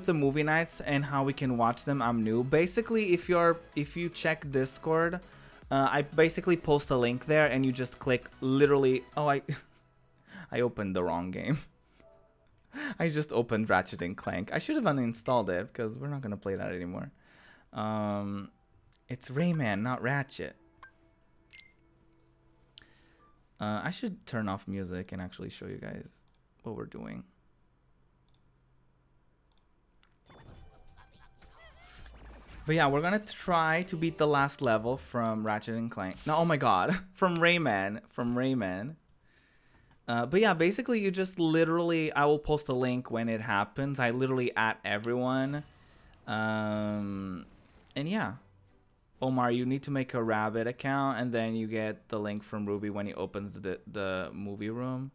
the movie nights and how we can watch them, I'm new. Basically, if you check Discord, I basically post a link there and you just click literally. Oh, I opened the wrong game. I just opened Ratchet and Clank. I should have uninstalled it because we're not gonna play that anymore. It's Rayman, not Ratchet. I should turn off music and actually show you guys what we're doing. But yeah, we're gonna try to beat the last level from Ratchet and Clank. No, oh my god, from Rayman. But yeah, basically you just literally, I will post a link when it happens. I literally at everyone. And yeah. Omar, you need to make a Rabbit account and then you get the link from Ruby when he opens the movie room.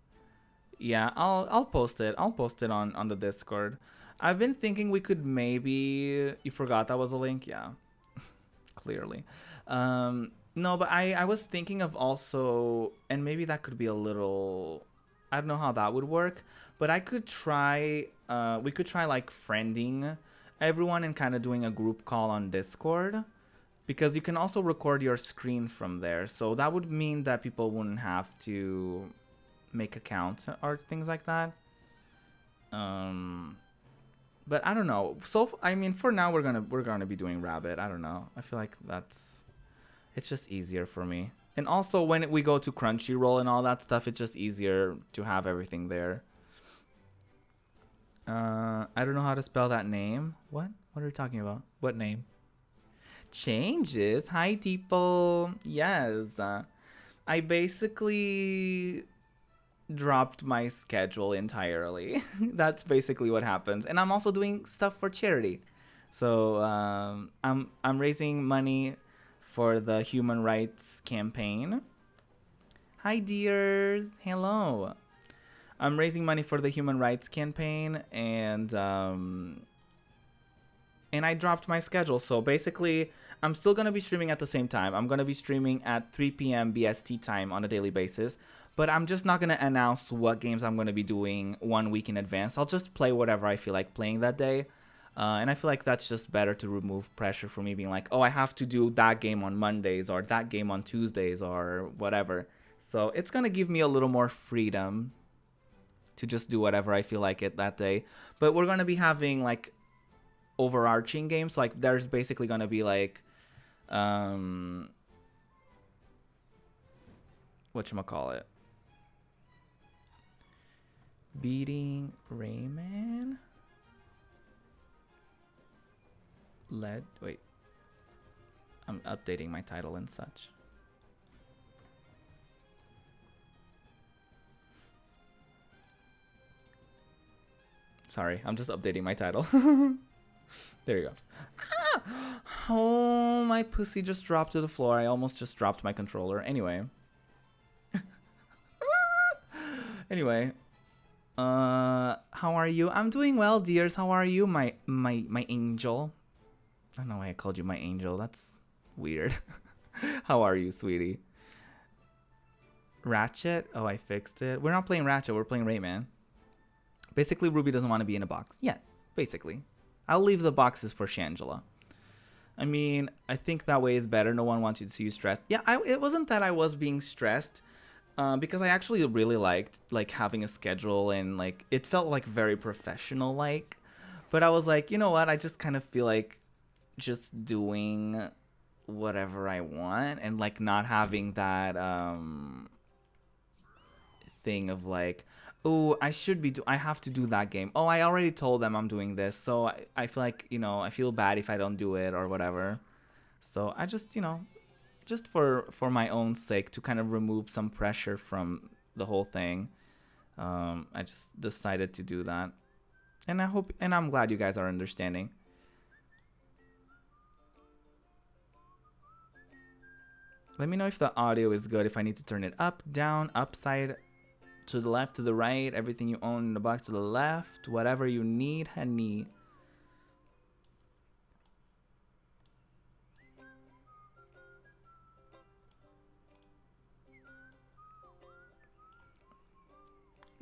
Yeah, I'll post it. I'll post it on the Discord. I've been thinking we could maybe... You forgot that was a link? Yeah. Clearly. No, but I was thinking of also... And maybe that could be a little... I don't know how that would work. But I could try... we could try like friending everyone and kind of doing a group call on Discord. Because you can also record your screen from there. So that would mean that people wouldn't have to make accounts or things like that. But I don't know. So I mean, for now we're gonna be doing Rabbit. I don't know. I feel like it's just easier for me. And also when we go to Crunchyroll and all that stuff, it's just easier to have everything there. I don't know how to spell that name. What? What are you talking about? What name? Changes. Hi, Tipo. Yes. I basically dropped my schedule entirely. That's basically what happens. And I'm also doing stuff for charity. So I'm raising money for the human rights campaign. Hi, dears. Hello. I'm raising money for the human rights campaign, and I dropped my schedule. So basically, I'm still going to be streaming at the same time. I'm going to be streaming at 3 p.m. BST time on a daily basis. But I'm just not going to announce what games I'm going to be doing 1 week in advance. I'll just play whatever I feel like playing that day. And I feel like that's just better to remove pressure for me being like, oh, I have to do that game on Mondays or that game on Tuesdays or whatever. So it's going to give me a little more freedom to just do whatever I feel like it that day. But we're going to be having like overarching games. Like there's basically going to be like whatchamacallit, beating Rayman. Wait, I'm updating my title and such. Sorry, I'm just updating my title. There you go. Ah! Oh, my pussy just dropped to the floor. I almost just dropped my controller. Anyway. Anyway. How are you? I'm doing well, dears. How are you, my angel? I don't know why I called you my angel. That's weird. How are you, sweetie? Ratchet? Oh, I fixed it. We're not playing Ratchet. We're playing Rayman. Basically, Ruby doesn't want to be in a box. Yes, basically. I'll leave the boxes for Shangela. I mean, I think that way is better. No one wants you to see you stressed. Yeah, it wasn't that I was being stressed. Because I actually really liked like having a schedule and like it felt like very professional like. But I was like, you know what? I just kind of feel like just doing whatever I want and like not having that thing of like, oh, I have to do that game. Oh, I already told them I'm doing this, so I feel like, you know, I feel bad if I don't do it or whatever. So I just, you know, just for my own sake to kind of remove some pressure from the whole thing, I just decided to do that. And I'm glad you guys are understanding. Let me know if the audio is good, if I need to turn it up, down, upside, to the left, to the right, everything you own in the box to the left, whatever you need, honey.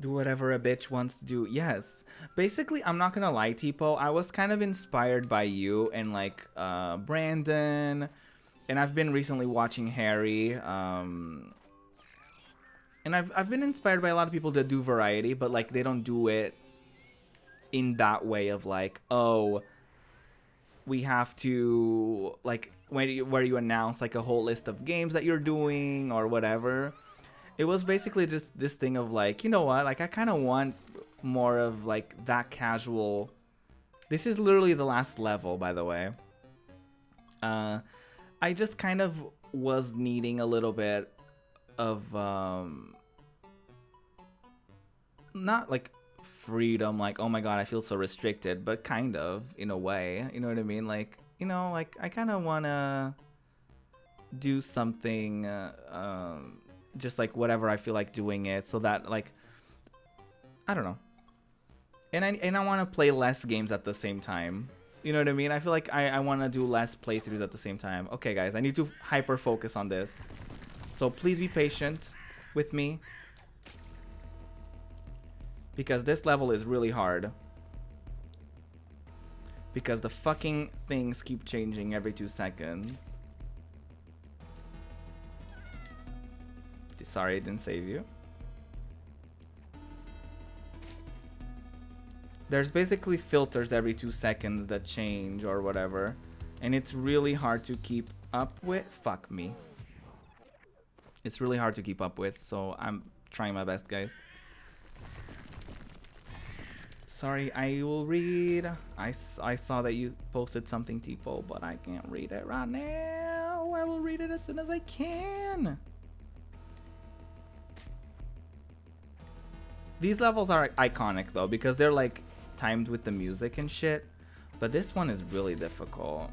Do whatever a bitch wants to do. Yes. Basically, I'm not gonna lie, Tipo. I was kind of inspired by you and like Brandon, and I've been recently watching Harry. And I've been inspired by a lot of people that do variety, but like they don't do it in that way of like, oh, we have to like where you announce like a whole list of games that you're doing or whatever. It was basically just this thing of like, you know what, like I kind of want more of like that casual. This is literally the last level, by the way. I just kind of was needing a little bit of not like freedom, like oh my god I feel so restricted, but kind of in a way, you know what I mean, like, you know, like I kind of want to do something just like whatever I feel like doing it, so that like I don't know, and I want to play less games at the same time, you know what I mean. I feel like I want to do less playthroughs at the same time. Okay guys, I need to hyper focus on this, so please be patient with me because this level is really hard because the fucking things keep changing every 2 seconds. Sorry, I didn't save you. There's basically filters every 2 seconds that change or whatever, and it's really hard to keep up with. Fuck me. It's really hard to keep up with, so I'm trying my best, guys. Sorry, I will read. I saw that you posted something, Tipo, but I can't read it right now. I will read it as soon as I can. These levels are iconic though because they're like timed with the music and shit, but this one is really difficult.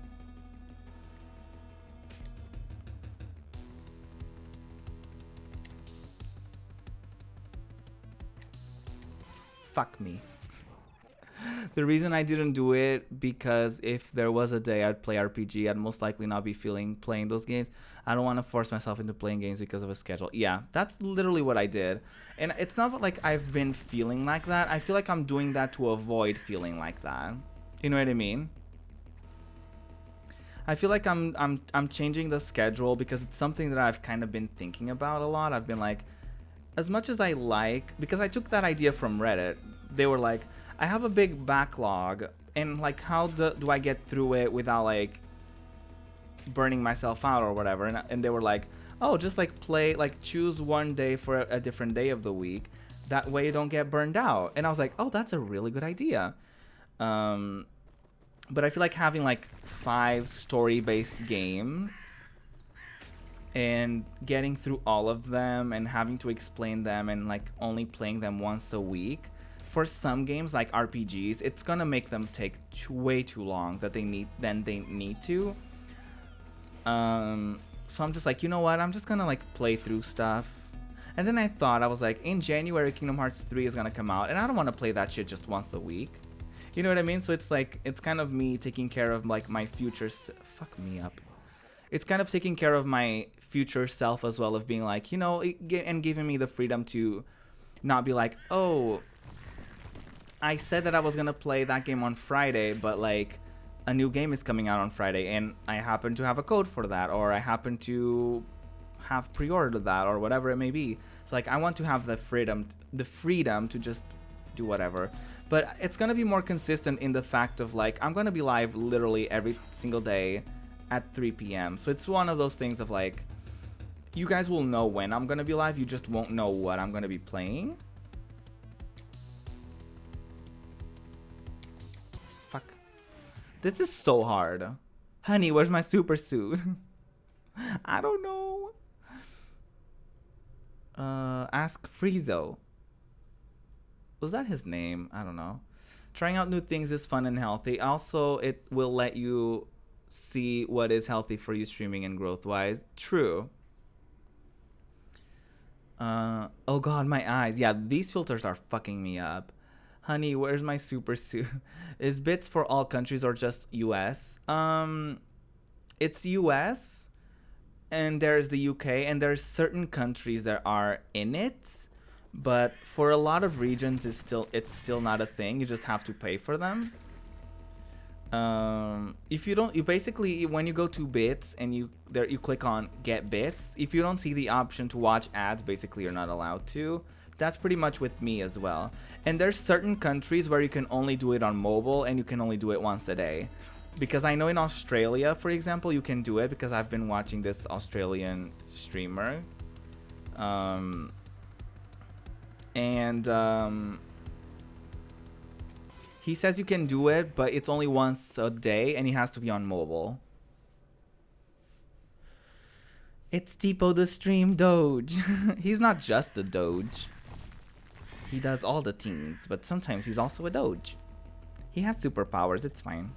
Fuck me. The reason I didn't do it because if there was a day I'd play RPG, I'd most likely not be feeling playing those games. I don't want to force myself into playing games because of a schedule. Yeah, that's literally what I did. And it's not like I've been feeling like that. I feel like I'm doing that to avoid feeling like that. You know what I mean? I feel like I'm changing the schedule because it's something that I've kind of been thinking about a lot. I've been like, as much as I like, because I took that idea from Reddit. They were like, I have a big backlog, and like how do I get through it without like burning myself out or whatever, and they were like, oh, just like play, like choose one day for a different day of the week, that way you don't get burned out. And I was like, oh, that's a really good idea. But I feel like having like 5 story-based games and getting through all of them and having to explain them and like only playing them once a week, for some games like RPGs, it's gonna make them take way too long that they need to. So I'm just like, you know what? I'm just gonna like play through stuff. And then I thought, I was like, in January, Kingdom Hearts 3 is gonna come out, and I don't want to play that shit just once a week. You know what I mean? So it's like, it's kind of me taking care of like my future. Fuck me up. It's kind of taking care of my future self as well, of being like, you know, and giving me the freedom to not be like, oh, I said that I was gonna play that game on Friday, but like a new game is coming out on Friday and I happen to have a code for that, or I happen to have pre-ordered that, or whatever it may be. So like I want to have the freedom to just do whatever. But it's gonna be more consistent in the fact of like I'm gonna be live literally every single day at 3 p.m. So it's one of those things of like, you guys will know when I'm gonna be live, you just won't know what I'm gonna be playing. Fuck. This is so hard. Honey, where's my super suit? I don't know. Ask Friezo. Was that his name? I don't know. Trying out new things is fun and healthy. Also, it will let you see what is healthy for you streaming and growth-wise. True. Oh god, my eyes. Yeah, these filters are fucking me up. Honey, where's my super suit? Is bits for all countries or just US? It's US, and there's the UK, and there's certain countries that are in it, But for a lot of regions, it's still not a thing. You just have to pay for them. If you don't, you basically, when you go to bits and you click on get bits, if you don't see the option to watch ads, basically you're not allowed to. That's pretty much with me as well. And there's certain countries where you can only do it on mobile and you can only do it once a day. Because I know in Australia, for example, you can do it because I've been watching this Australian streamer. He says you can do it, but it's only once a day and he has to be on mobile. It's Tipo the Stream Doge. He's not just a Doge. He does all the things, but sometimes he's also a Doge. He has superpowers, it's fine.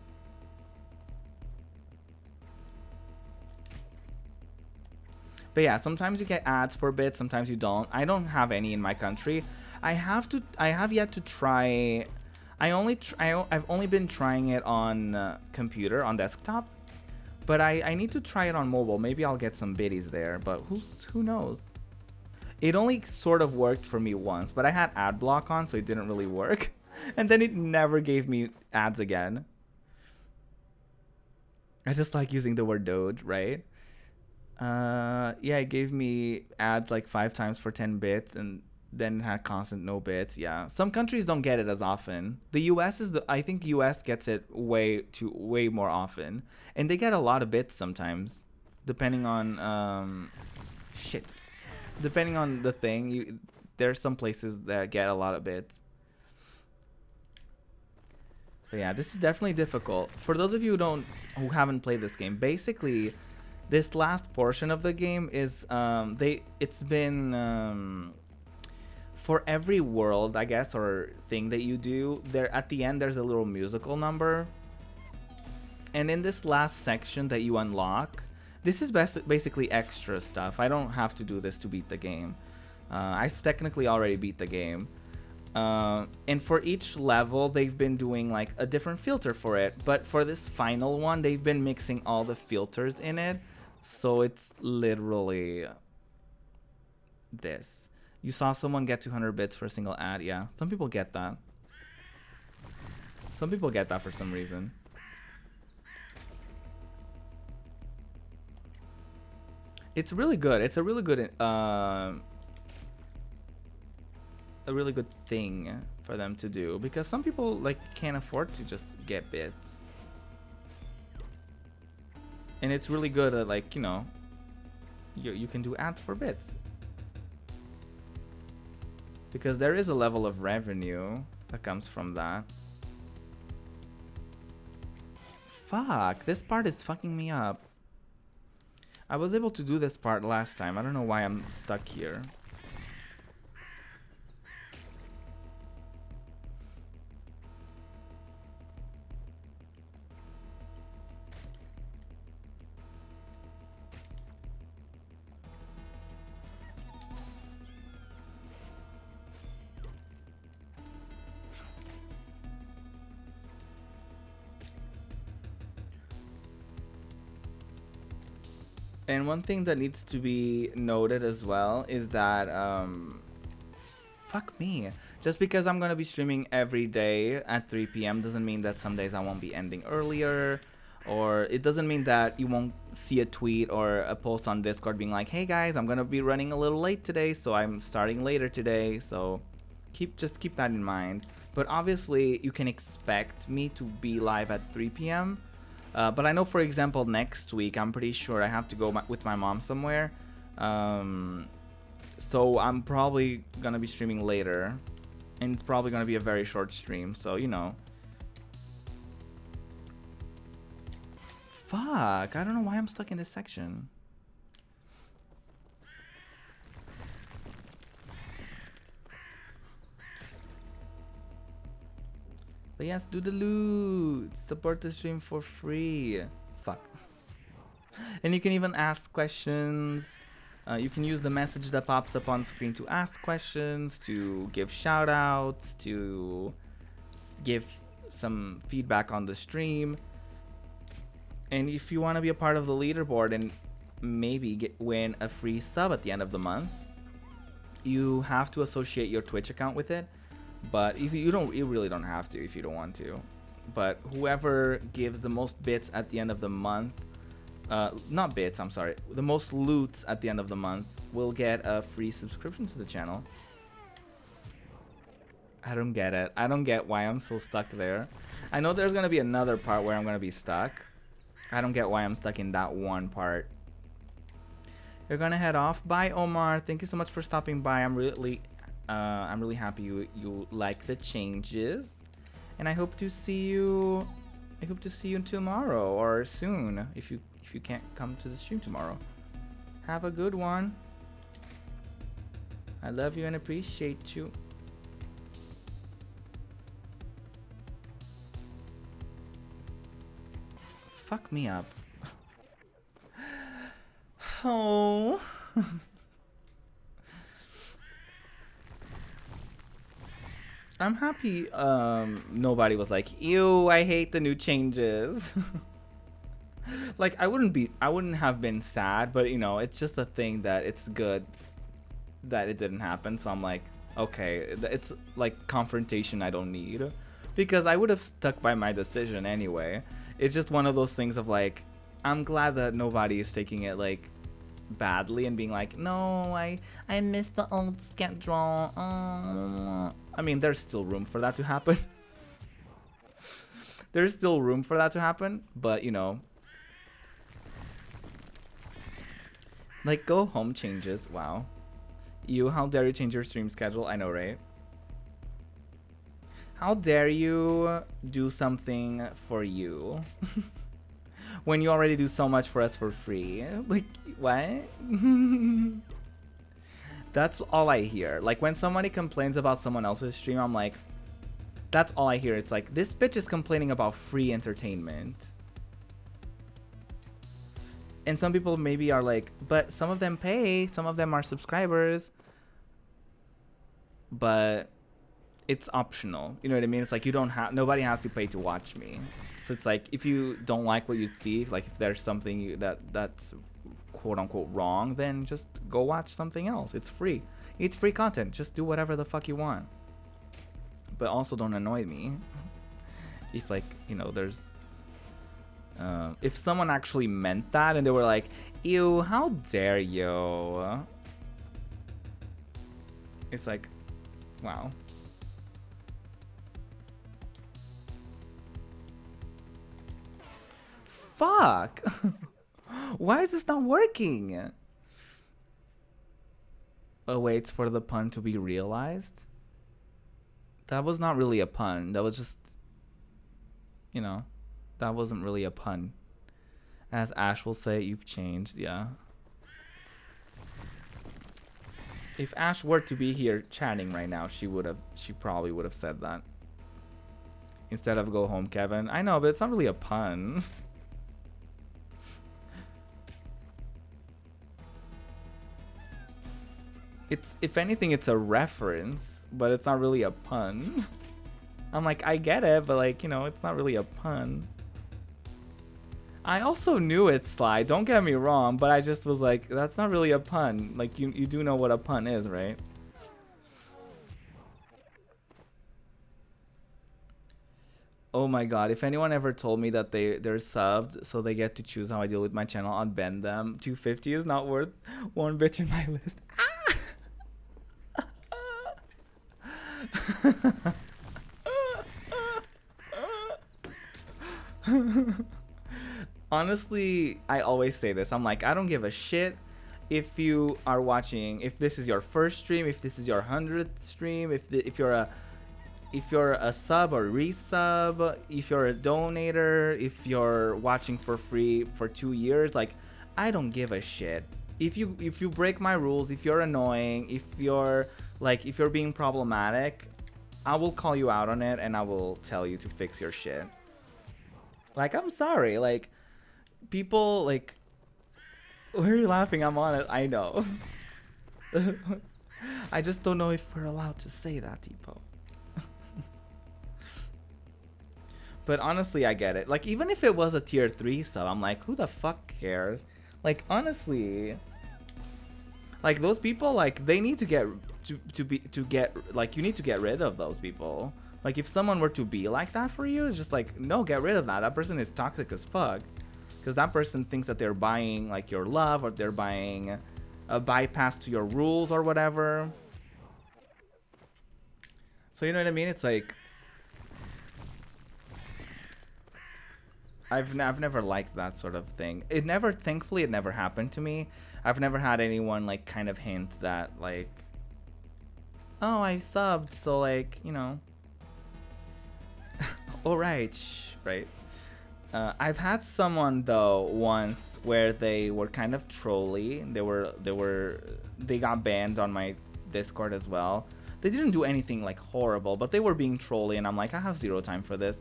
But yeah, sometimes you get ads for bits, sometimes you don't. I don't have any in my country. I have yet to try. I've only been trying it on computer, on desktop. But I need to try it on mobile. Maybe I'll get some biddies there, but who knows? It only sort of worked for me once, but I had ad block on, so it didn't really work. And then it never gave me ads again. I just like using the word Doge, right? Yeah, it gave me ads like 5 times for 10 bits, and then it had constant no bits. Yeah, some countries don't get it as often. The US I think US gets it way more often, and they get a lot of bits sometimes, depending on depending on the thing. There's some places that get a lot of bits. But yeah, this is definitely difficult. For those of you who haven't played this game, basically, this last portion of the game is it's been for every world, I guess, or thing that you do, there at the end there's a little musical number. And in this last section that you unlock, this is basically extra stuff. I don't have to do this to beat the game. I've technically already beat the game. And for each level, they've been doing like a different filter for it. But for this final one, they've been mixing all the filters in it. So it's literally this. You saw someone get 200 bits for a single ad. Yeah, some people get that. Some people get that for some reason. It's really good. It's a really good thing for them to do, because some people like can't afford to just get bits. And it's really good at, like, you know, you can do ads for bits. Because there is a level of revenue that comes from that. Fuck, this part is fucking me up. I was able to do this part last time. I don't know why I'm stuck here. And one thing that needs to be noted as well is that, fuck me. Just because I'm going to be streaming every day at 3 p.m. doesn't mean that some days I won't be ending earlier. Or it doesn't mean that you won't see a tweet or a post on Discord being like, hey guys, I'm going to be running a little late today, so I'm starting later today. So just keep that in mind. But obviously, you can expect me to be live at 3 p.m. But I know, for example, next week, I'm pretty sure I have to go with my mom somewhere. So I'm probably going to be streaming later. And it's probably going to be a very short stream. So, you know. Fuck. I don't know why I'm stuck in this section. But yes, do the loot. Support the stream for free. Fuck. And you can even ask questions. You can use the message that pops up on screen to ask questions, to give shout outs, to give some feedback on the stream. And if you want to be a part of the leaderboard and maybe win a free sub at the end of the month, you have to associate your Twitch account with it. But if you don't, you really don't have to if you don't want to. But whoever gives the most bits at the end of the month, not bits, I'm sorry, the most loots at the end of the month will get a free subscription to the channel. I don't get it. I don't get why I'm so stuck there. I know there's gonna be another part where I'm gonna be stuck. I don't get why I'm stuck in that one part. You're gonna head off. Bye, Omar. Thank you so much for stopping by. I'm really happy you like the changes, and I hope to see you. I hope to see you tomorrow or soon if you can't come to the stream tomorrow. Have a good one. I love you and appreciate you. Fuck me up. Oh. I'm happy nobody was like, ew, I hate the new changes. Like I wouldn't have been sad, but you know, it's just a thing that it's good that it didn't happen. So I'm like, okay, it's like confrontation I don't need, because I would have stuck by my decision anyway. It's just one of those things of like, I'm glad that nobody is taking it like badly and being like, no, I missed the old schedule. I mean, there's still room for that to happen. There's still room for that to happen, but you know, like go home changes. Wow. You, how dare you change your stream schedule? I know, right? How dare you do something for you when you already do so much for us for free? Like, what? That's all I hear. Like, when somebody complains about someone else's stream, I'm like, that's all I hear. It's like, this bitch is complaining about free entertainment. And some people maybe are like, but some of them pay, some of them are subscribers. But it's optional. You know what I mean? It's like, you don't have, nobody has to pay to watch me. So it's like, if you don't like what you see, like if there's something that's quote unquote wrong, then just go watch something else. It's free. It's free content. Just do whatever the fuck you want. But also don't annoy me. If like, you know, there's if someone actually meant that and they were like, ew, how dare you? It's like, wow. Fuck. Why is this not working? Oh, waits for the pun to be realized. That was not really a pun. That was just, you know, that wasn't really a pun. As Ash will say, you've changed. Yeah. If Ash were to be here chatting right now, she probably would have said that. Instead of go home, Kevin. I know, but it's not really a pun. It's, if anything, it's a reference, but it's not really a pun. I'm like, I get it, but like, you know, it's not really a pun. I also knew it, Sly, don't get me wrong, but I just was like, that's not really a pun. Like, you do know what a pun is, right? Oh my god, if anyone ever told me that they're subbed so they get to choose how I deal with my channel, I'd bend them. 250 is not worth one bitch in my list. Honestly, I always say this. I'm like, I don't give a shit if you are watching, if this is your first stream, if this is your 100th stream, if you're a sub or resub, if you're a donator, if you're watching for free for 2 years, like, I don't give a shit. If you break my rules, if you're annoying, if you're being problematic, I will call you out on it and I will tell you to fix your shit. Like, I'm sorry, like, people, like, why are you laughing? I'm on it. I know. I just don't know if we're allowed to say that, Tipo. But honestly, I get it. Like, even if it was a tier 3 sub, I'm like, who the fuck cares? Like, honestly, like, those people, like, they need to get to get, like, you need to get rid of those people. Like, if someone were to be like that for you, it's just like, no, get rid of that. That person is toxic as fuck, because that person thinks that they're buying like your love, or they're buying a bypass to your rules or whatever. So you know what I mean? It's like, I've never liked that sort of thing. Thankfully, it never happened to me. I've never had anyone like kind of hint that like, oh, I subbed, so like, you know, alright, right? I've had someone though once where they were kind of trolly. They got banned on my Discord as well. They didn't do anything like horrible, but they were being trolly, and I'm like, I have zero time for this.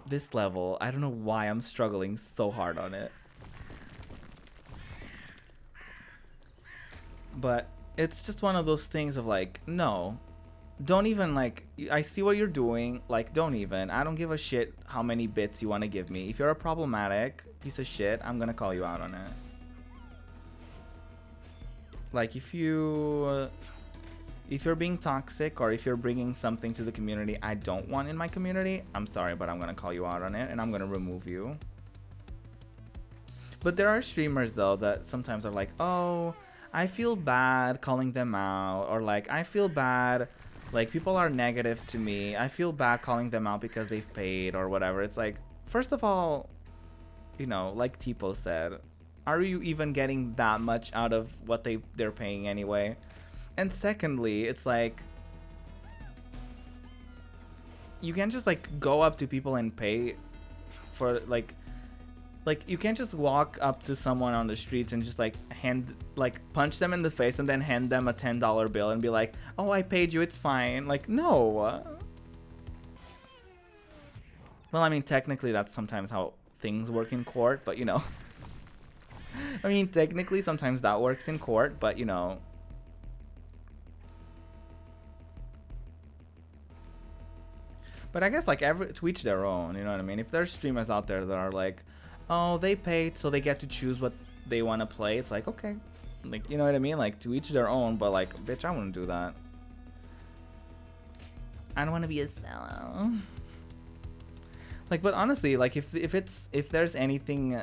This level, I don't know why I'm struggling so hard on it. But it's just one of those things of like, no, don't even, like, I see what you're doing, like, don't even. I don't give a shit how many bits you want to give me. If you're a problematic piece of shit, I'm gonna call you out on it. Like, if you're being toxic, or if you're bringing something to the community I don't want in my community, I'm sorry, but I'm gonna call you out on it, and I'm gonna remove you. But there are streamers though that sometimes are like, oh, I feel bad calling them out, or like, I feel bad, like, people are negative to me, I feel bad calling them out because they've paid or whatever. It's like, first of all, you know, like Tipo said, are you even getting that much out of what they're paying anyway? And secondly, it's like, you can't just like go up to people and pay for like you can't just walk up to someone on the streets and just like punch them in the face and then hand them a $10 bill and be like, oh, I paid you, it's fine. Like, no. Well, I mean, technically that's sometimes how things work in court, but you know. I mean, technically sometimes that works in court, but you know. But I guess like to each their own, you know what I mean? If there's streamers out there that are like, oh, they paid so they get to choose what they want to play, it's like, okay. Like, you know what I mean? Like, to each their own, but like, bitch, I wouldn't do that. I don't want to be a fellow. Like, but honestly, like, if there's anything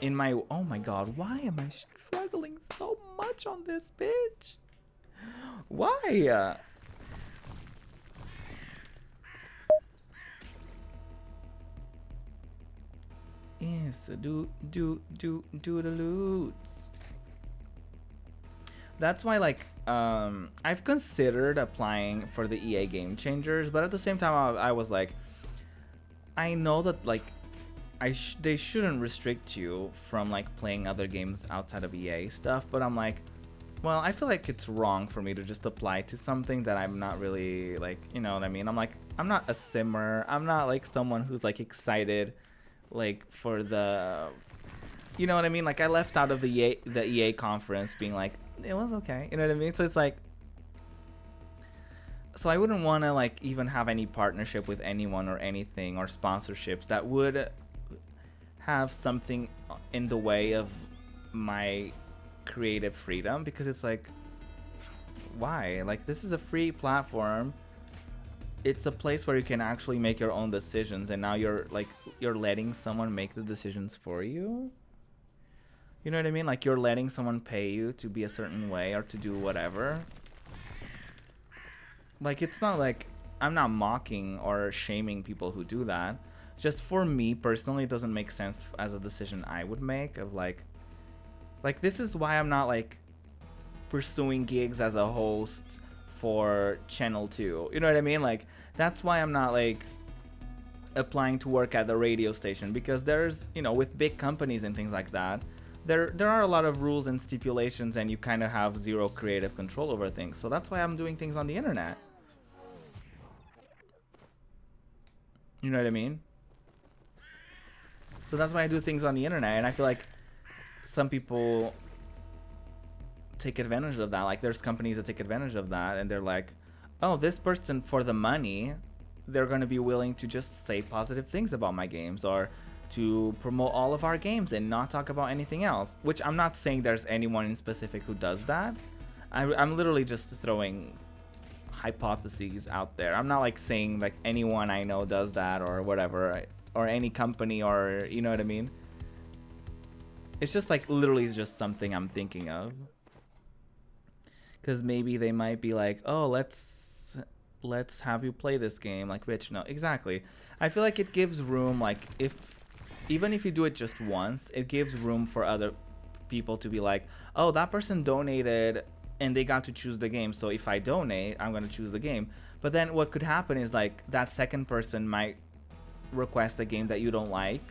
in my, oh my god, why am I struggling so much on this, bitch? Why? Yes, do the loots. That's why, like, I've considered applying for the EA Game Changers, but at the same time, I was like, I know that like, they shouldn't restrict you from like playing other games outside of EA stuff, but I'm like, well, I feel like it's wrong for me to just apply to something that I'm not really like, you know what I mean? I'm like, I'm not a simmer. I'm not like someone who's like excited like for the, you know what I mean? Like, I left out of the EA conference being like, it was okay, you know what I mean? So it's like, so I wouldn't want to like even have any partnership with anyone or anything, or sponsorships that would have something in the way of my creative freedom, because it's like, why? Like, this is a free platform. It's a place where you can actually make your own decisions, and now you're letting someone make the decisions for you. You know what I mean? Like, you're letting someone pay you to be a certain way or to do whatever. Like, it's not like, I'm not mocking or shaming people who do that. Just for me personally, it doesn't make sense as a decision I would make of like this is why I'm not like pursuing gigs as a host for Channel 2. You know what I mean? Like, that's why I'm not like applying to work at the radio station, because there's, you know, with big companies and things like that, there are a lot of rules and stipulations, and you kind of have zero creative control over things. So that's why I'm doing things on the internet. You know what I mean? So that's why I do things on the internet, and I feel like some people take advantage of that. Like, there's companies that take advantage of that, and they're like, oh, this person, for the money, they're going to be willing to just say positive things about my games, or to promote all of our games and not talk about anything else. Which I'm not saying there's anyone in specific who does that. I'm literally just throwing hypotheses out there. I'm not like saying like anyone I know does that or whatever, or any company, or you know what I mean. It's just like literally just something I'm thinking of. Because maybe they might be like, oh, let's have you play this game, like, Rich. No, exactly. I feel like it gives room, like, even if you do it just once, it gives room for other people to be like, oh, that person donated and they got to choose the game, so if I donate, I'm gonna choose the game. But then what could happen is like that second person might request a game that you don't like.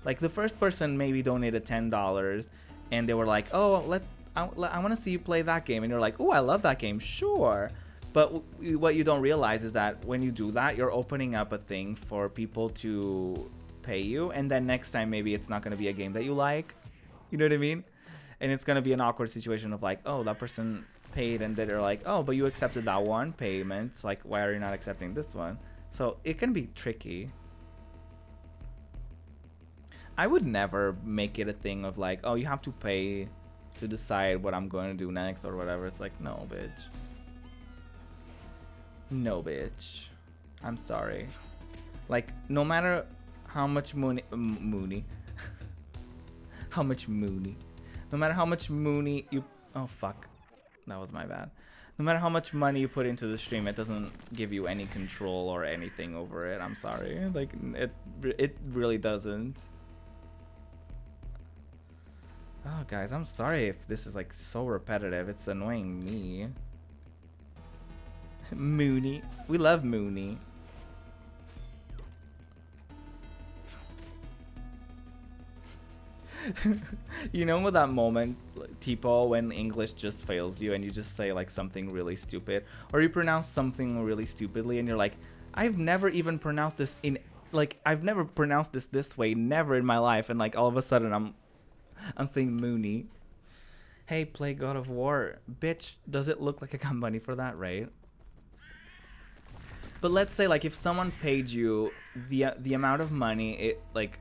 Like the first person maybe donated $10 and they were like, oh, I want to see you play that game, and you're like, oh, I love that game, sure. But what you don't realize is that when you do that, you're opening up a thing for people to pay you, and then next time maybe it's not going to be a game that you like. You know what I mean? And it's going to be an awkward situation of like, oh, that person paid, and they're like, oh, but you accepted that one payment. It's like, why are you not accepting this one? So it can be tricky. I would never make it a thing of like, oh, you have to pay to decide what I'm going to do next or whatever. It's like, no, bitch. No, bitch. I'm sorry. Like, no matter how much Mooney. How much Mooney. No matter how much Mooney you... Oh, fuck. That was my bad. No matter how much money you put into the stream, it doesn't give you any control or anything over it. I'm sorry. Like, it really doesn't. Oh, guys, I'm sorry if this is like so repetitive. It's annoying me. Mooney. We love Mooney. You know with that moment, Tipo, when English just fails you and you just say like something really stupid, or you pronounce something really stupidly and you're like, I've never even pronounced this I've never pronounced this way, never in my life, and like all of a sudden I'm saying Mooney. Hey, play God of War. Bitch, does it look like I got money for that, right? But let's say like if someone paid you the amount of money it like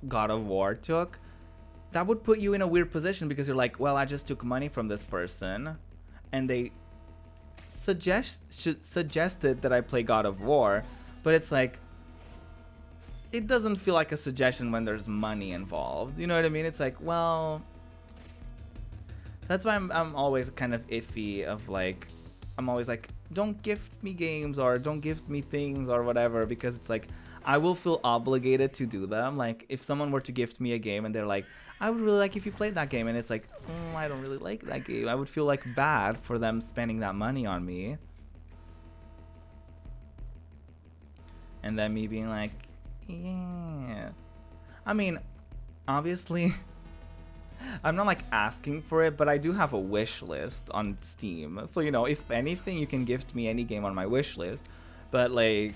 God of War took, that would put you in a weird position because you're like, well, I just took money from this person and they suggested that I play God of War, but it's like, it doesn't feel like a suggestion when there's money involved. You know what I mean? It's like, well, that's why I'm always kind of iffy of like, I'm always like, don't gift me games or don't gift me things or whatever, because it's like, I will feel obligated to do them. Like if someone were to gift me a game and they're like, I would really like if you played that game, and it's like, I don't really like that game, I would feel like bad for them spending that money on me. And then me being like, yeah. I mean, obviously, I'm not like asking for it, but I do have a wish list on Steam. So, you know, if anything, you can gift me any game on my wish list. But like,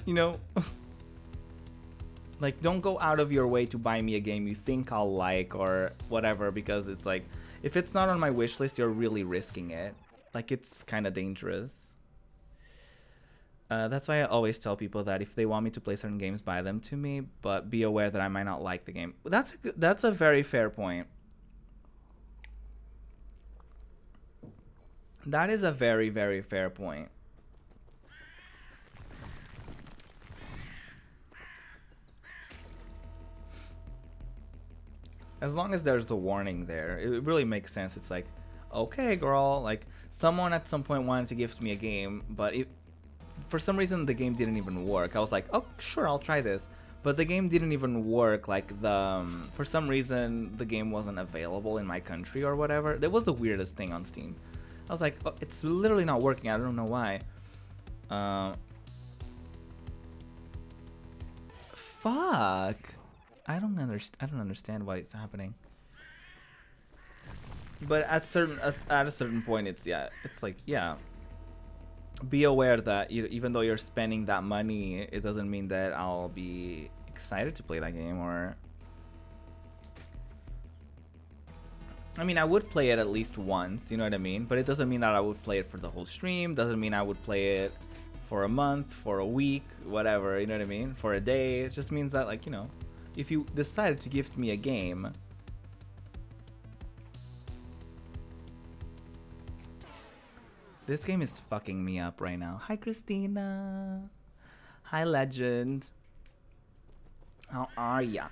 you know, like don't go out of your way to buy me a game you think I'll like or whatever, because it's like, if it's not on my wish list, you're really risking it. Like it's kind of dangerous. That's why I always tell people that if they want me to play certain games, buy them to me, but be aware that I might not like the game. That's a very fair point. That is a very, very fair point. As long as there's the warning there, it really makes sense. It's like, okay, girl, like someone at some point wanted to gift me a game, but for some reason the game didn't even work. I was like, oh, sure, I'll try this. But the game didn't even work. Like for some reason the game wasn't available in my country or whatever. That was the weirdest thing on Steam. I was like, oh, it's literally not working. I don't know why. Fuck. I don't understand why it's happening. But at a certain point, it's like, yeah. Be aware that even though you're spending that money, it doesn't mean that I'll be excited to play that game. Or I mean, I would play it at least once, you know what I mean? But it doesn't mean that I would play it for the whole stream. Doesn't mean I would play it for a month, for a week, whatever, you know what I mean? For a day. It just means that, like, you know, if you decided to gift me a game. This game is fucking me up right now. Hi, Christina. Hi, Legend. How are ya?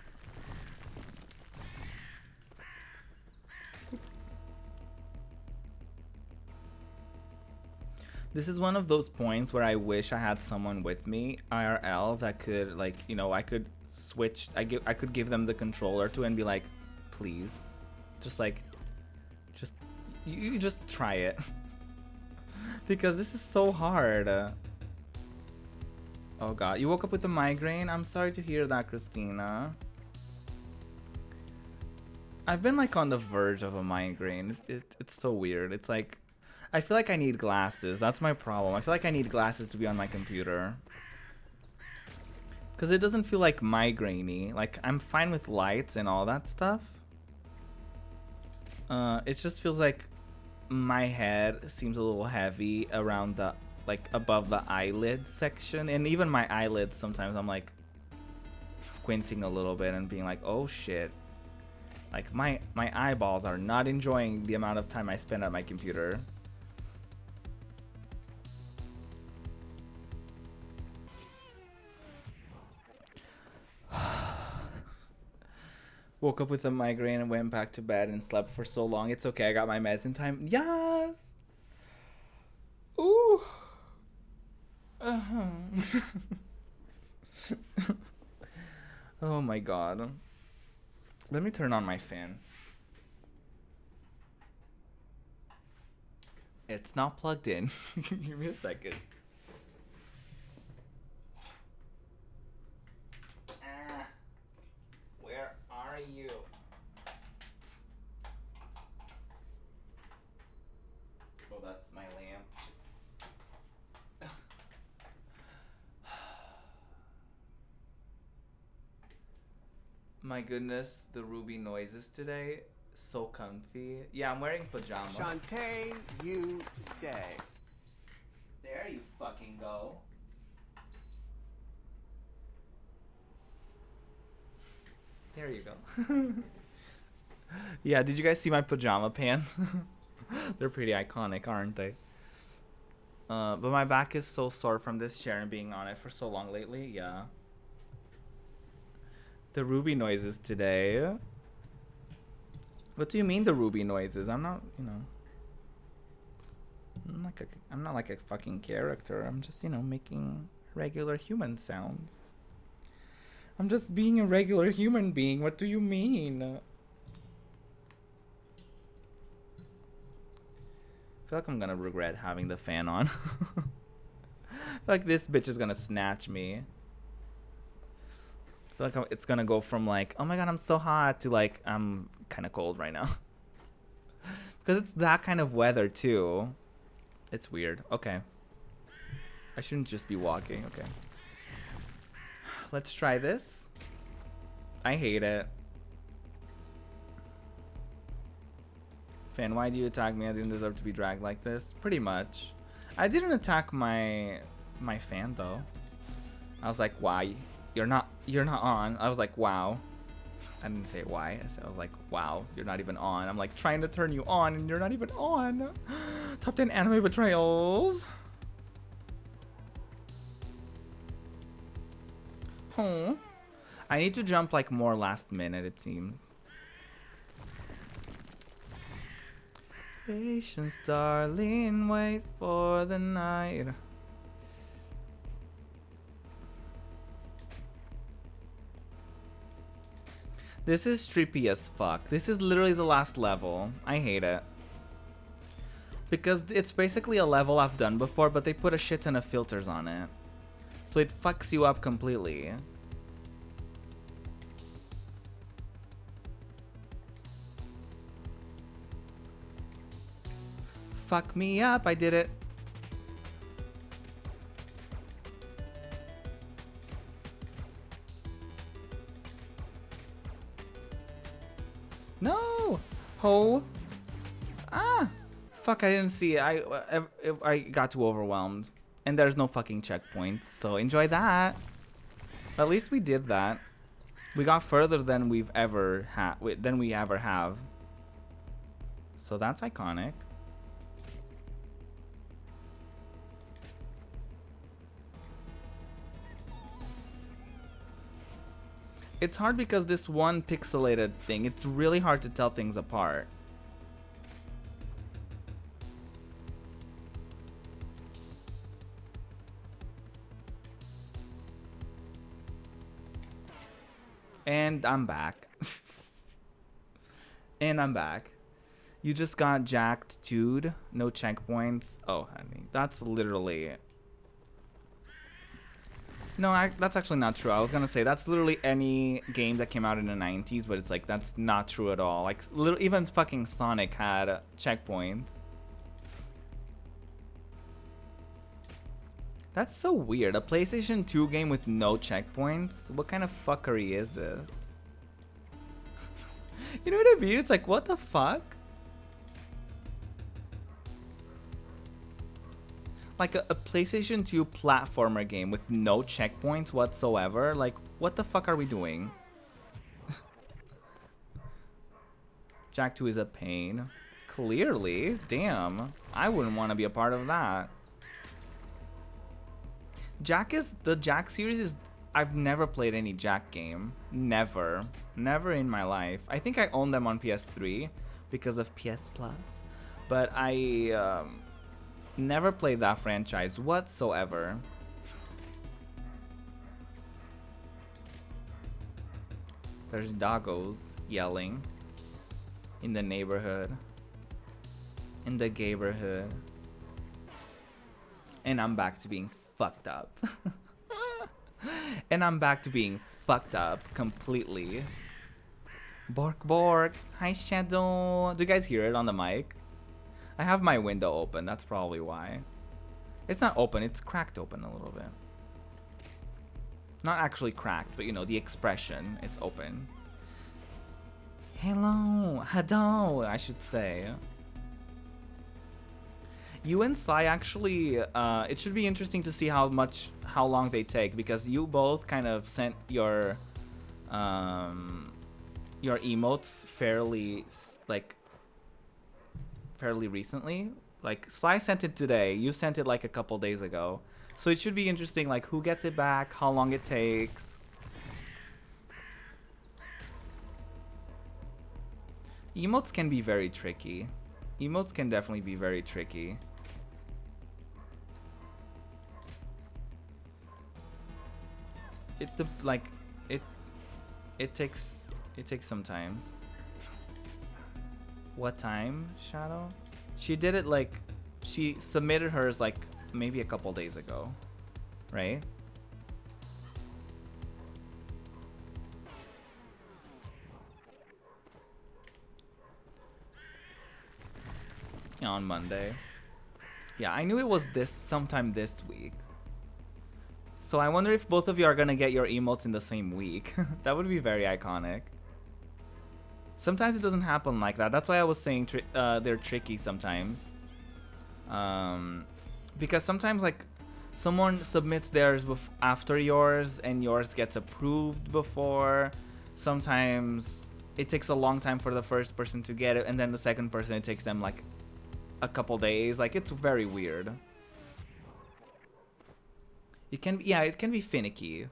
This is one of those points where I wish I had someone with me, IRL, that could, like, you know, I could switch. I could give them the controller to and be like, please, just like, you just try it. Because this is so hard. Oh god, you woke up with a migraine? I'm sorry to hear that, Christina. I've been like on the verge of a migraine. It's so weird. It's like, I feel like I need glasses. That's my problem. I feel like I need glasses to be on my computer. Because it doesn't feel like migraine-y. Like, I'm fine with lights and all that stuff. It just feels like my head seems a little heavy around the, like, above the eyelid section. And even my eyelids, sometimes I'm like squinting a little bit and being like, oh shit. Like, my eyeballs are not enjoying the amount of time I spend at my computer. Woke up with a migraine and went back to bed and slept for so long. It's okay, I got my meds in time. Yes! Ooh! Oh my god. Let me turn on my fan. It's not plugged in. Give me a second. Where are you? Oh, that's my lamp. My goodness, the Ruby noises today. So comfy. Yeah, I'm wearing pajamas. Shantae, you stay. There you fucking go. There you go. Yeah, did you guys see my pajama pants? They're pretty iconic, aren't they? But my back is so sore from this chair and being on it for so long lately. Yeah. The Ruby noises today. What do you mean the Ruby noises? I'm not, you know. I'm not like a fucking character. I'm just, you know, making regular human sounds. I'm just being a regular human being. What do you mean? I feel like I'm gonna regret having the fan on. I feel like this bitch is gonna snatch me. I feel like it's gonna go from like, oh my god, I'm so hot, to like, I'm kind of cold right now. Because it's that kind of weather too. It's weird. Okay. I shouldn't just be walking. Okay. Let's try this. I hate it. Fan, why do you attack me? I didn't deserve to be dragged like this. Pretty much. I didn't attack my fan though. I was like, why? You're not on. I was like, wow. I didn't say why. I was like, wow, you're not even on. I'm like trying to turn you on and you're not even on. Top 10 anime betrayals. Huh. I need to jump like more last minute, it seems. Patience, darling, wait for the night. This is trippy as fuck. This is literally the last level. I hate it. Because it's basically a level I've done before, but they put a shit ton of filters on it. So it fucks you up completely. Fuck me up, I did it. No! Ho! Ah! Fuck, I didn't see it. I got too overwhelmed. And there's no fucking checkpoints, so enjoy that. At least we did that. We got further than we've ever had, than we ever have. So that's iconic. It's hard because this one pixelated thing, it's really hard to tell things apart. And I'm back. And I'm back. You just got jacked, dude. No checkpoints. Oh, honey. That's literally... No, that's actually not true. I was gonna say, that's literally any game that came out in the 90s, but it's like, that's not true at all. Like, even fucking Sonic had checkpoints. That's so weird. A PlayStation 2 game with no checkpoints? What kind of fuckery is this? You know what I mean? It's like, what the fuck? Like a PlayStation 2 platformer game with no checkpoints whatsoever? Like, what the fuck are we doing? Jak 2 is a pain. Clearly. Damn. I wouldn't want to be a part of that. The Jak series is... I've never played any Jak game. Never. Never in my life. I think I own them on PS3 because of PS Plus. But I never played that franchise whatsoever. There's doggos yelling in the neighborhood. In the gayborhood. And I'm back to being fucked up. And I'm back to being fucked up completely. Bork bork. Hi Shadow. Do you guys hear it on the mic? I have my window open. That's probably why. It's not open. It's cracked open a little bit. Not actually cracked, but you know, the expression. It's open. Hello. Hello, I should say. You and Sly actually, it should be interesting to see how long they take, because you both kind of sent your emotes fairly recently. Like, Sly sent it today, you sent it like a couple days ago. So it should be interesting, like, who gets it back, how long it takes. Emotes can be very tricky. Emotes can definitely be very tricky. It takes some time. What time, Shadow? She did it like, she submitted hers like maybe a couple days ago, right? Yeah, on Monday. Yeah, I knew it was sometime this week. So I wonder if both of you are gonna get your emotes in the same week. That would be very iconic. Sometimes it doesn't happen like that. That's why I was saying they're tricky sometimes. Because sometimes, like, someone submits theirs after yours and yours gets approved before. Sometimes it takes a long time for the first person to get it, and then the second person, it takes them like a couple days. Like, it's very weird. It can be finicky.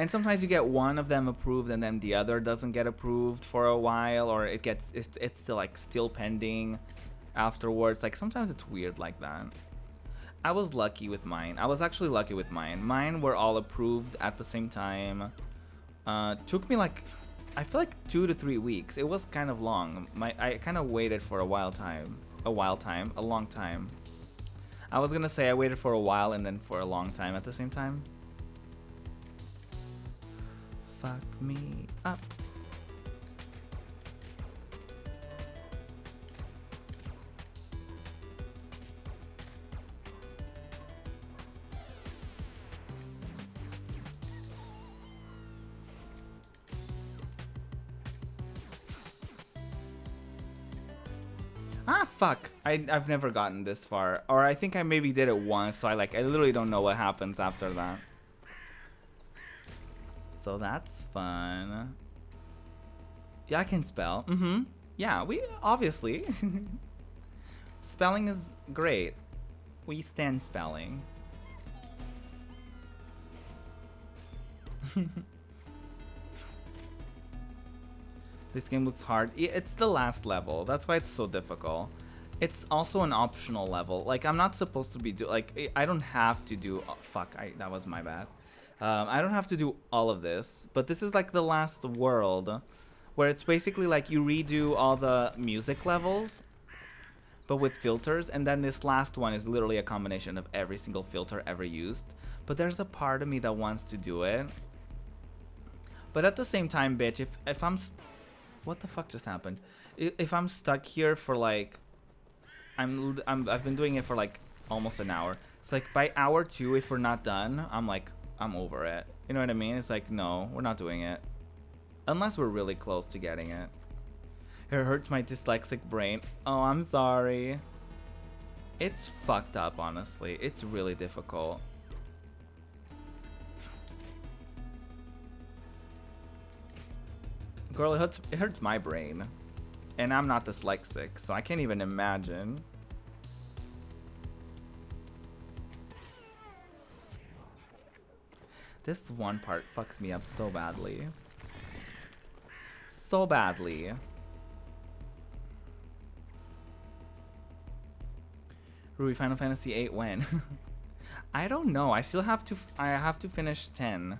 And sometimes you get one of them approved and then the other doesn't get approved for a while, or it's still like still pending afterwards. Like, sometimes it's weird like that. I was lucky with mine. I was actually lucky with mine. Mine were all approved at the same time. Took me like, I feel like 2 to 3 weeks. It was kind of long. I kind of waited for a long time. I was gonna say I waited for a while and then for a long time at the same time. Fuck me up. Ah, fuck. I've never gotten this far. Or I think I maybe did it once, so I literally don't know what happens after that. So that's fun. Yeah, I can spell. Mm-hmm. Yeah, we obviously. Spelling is great. We stand spelling. This game looks hard. It's the last level. That's why it's so difficult. It's also an optional level. Like, I'm not supposed to be I don't have to do. Oh, fuck, that was my bad. I don't have to do all of this, but this is like the last world, where it's basically like you redo all the music levels, but with filters, and then this last one is literally a combination of every single filter ever used. But there's a part of me that wants to do it. But at the same time, bitch, if I'm what the fuck just happened? If I'm stuck here for like I've been doing it for like almost an hour. It's like by hour 2, if we're not done, I'm over it. You know what I mean? It's like, no, we're not doing it. Unless we're really close to getting it. It hurts my dyslexic brain. Oh, I'm sorry. It's fucked up, honestly. It's really difficult. Girl, it hurts my brain. And I'm not dyslexic, so I can't even imagine. This one part fucks me up so badly. So badly. Ruby, Final Fantasy 8 when? I don't know. I have to finish 10.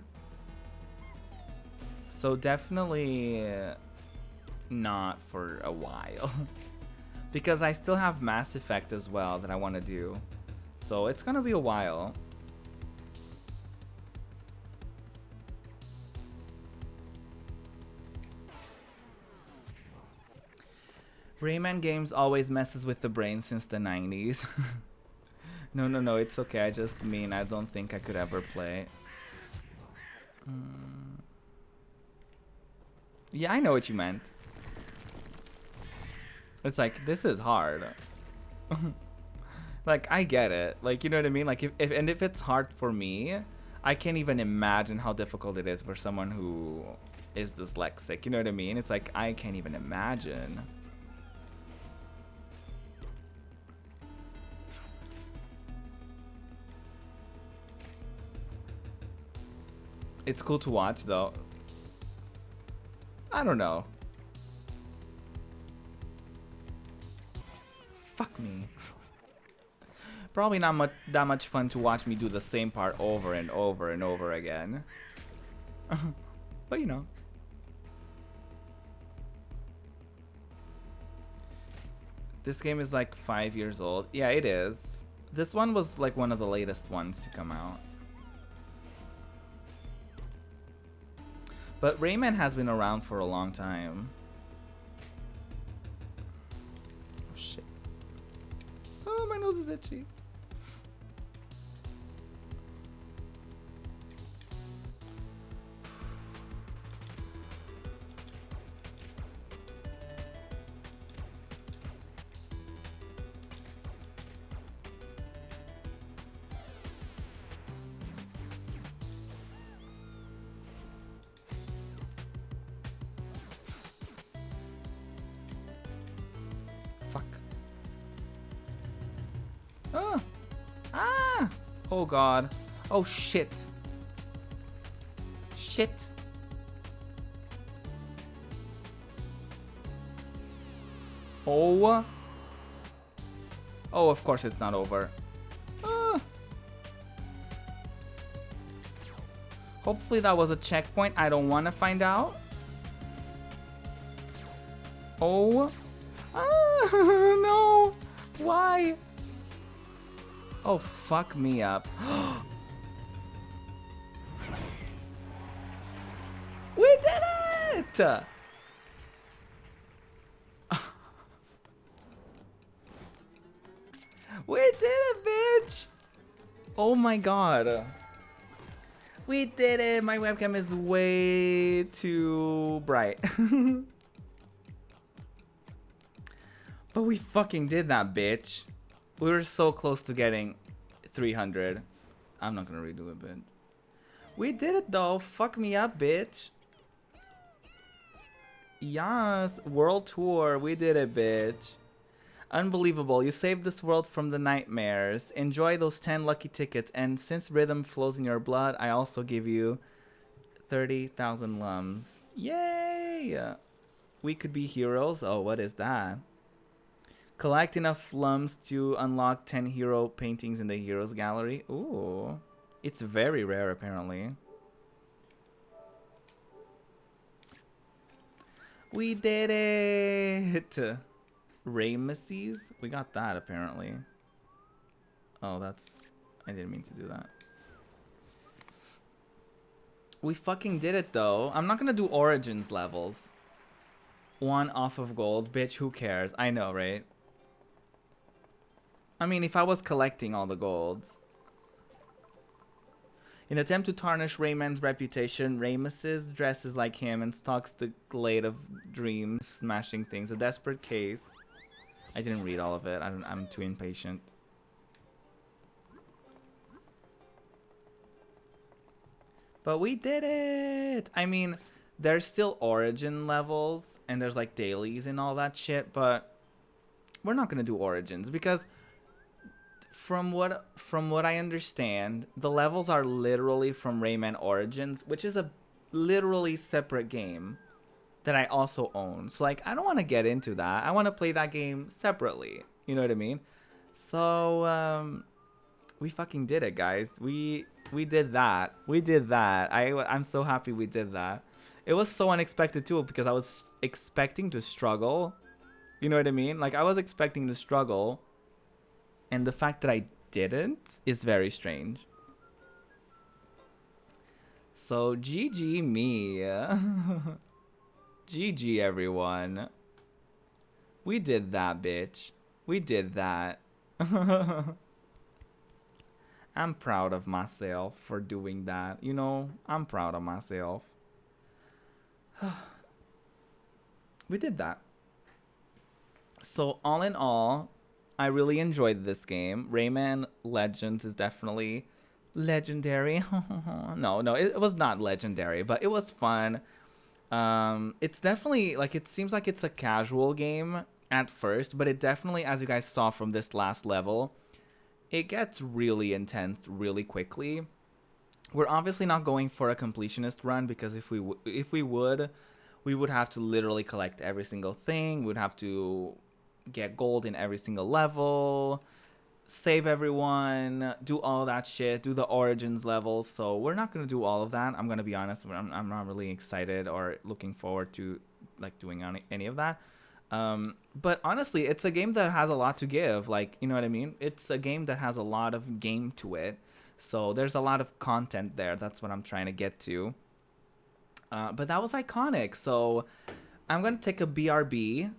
So definitely not for a while. Because I still have Mass Effect as well that I want to do. So it's gonna be a while. Rayman games always messes with the brain since the 90s. No, it's okay. I just mean I don't think I could ever play. Yeah, I know what you meant. It's like, this is hard. Like, I get it. Like, you know what I mean? Like, if it's hard for me, I can't even imagine how difficult it is for someone who is dyslexic. You know what I mean? It's like, I can't even imagine. It's cool to watch, though. I don't know. Fuck me. Probably not that much fun to watch me do the same part over and over and over again. But you know. This game is like 5 years old. Yeah, it is. This one was like one of the latest ones to come out. But Rayman has been around for a long time. Oh shit. Oh, my nose is itchy. Fuck. Oh. Ah. Oh god. Oh shit. Shit. Oh. Oh, of course it's not over. Ah. Hopefully that was a checkpoint. I don't want to find out. Oh. Ah, no. Why? Oh, fuck me up. We did it! We did it, bitch! Oh my god. We did it! My webcam is way too bright. But we fucking did that, bitch. We were so close to getting 300. I'm not gonna redo it, bitch. We did it though. Fuck me up, bitch. Yes, world tour. We did it, bitch. Unbelievable. You saved this world from the nightmares. Enjoy those 10 lucky tickets. And since rhythm flows in your blood, I also give you 30,000 lums. Yay! We could be heroes. Oh, what is that? Collect enough lums to unlock 10 hero paintings in the heroes gallery. Ooh. It's very rare, apparently. We did it! Raymases? We got that, apparently. Oh, that's... I didn't mean to do that. We fucking did it, though. I'm not gonna do Origins levels. 1 off of gold. Bitch, who cares? I know, right? I mean, if I was collecting all the golds. In an attempt to tarnish Rayman's reputation, Raymases dresses like him and stalks the glade of dreams, smashing things. A desperate case. I didn't read all of it. I'm too impatient. But we did it! I mean, there's still origin levels, and there's like dailies and all that shit, but we're not gonna do origins because from what I understand, the levels are literally from Rayman Origins, which is a literally separate game that I also own. So like, I don't want to get into that. I want to play that game separately. You know what I mean? So we fucking did it, guys. We did that. We did that. I'm so happy we did that. It was so unexpected too because I was expecting to struggle. You know what I mean? Like I was expecting to struggle. And the fact that I didn't is very strange. So GG me. GG everyone. We did that, bitch. We did that. I'm proud of myself for doing that. You know, I'm proud of myself. We did that. So all in all, I really enjoyed this game. Rayman Legends is definitely legendary. No, it was not legendary, but it was fun. It's definitely, like, it seems like it's a casual game at first, but it definitely, as you guys saw from this last level, it gets really intense really quickly. We're obviously not going for a completionist run because if we would, we would have to literally collect every single thing. We'd have to get gold in every single level, save everyone, do all that shit, do the origins levels. So we're not going to do all of that. I'm going to be honest. I'm not really excited or looking forward to like doing any of that. But honestly, it's a game that has a lot to give. Like, you know what I mean? It's a game that has a lot of game to it. So there's a lot of content there. That's what I'm trying to get to. But that was iconic. So I'm going to take a BRB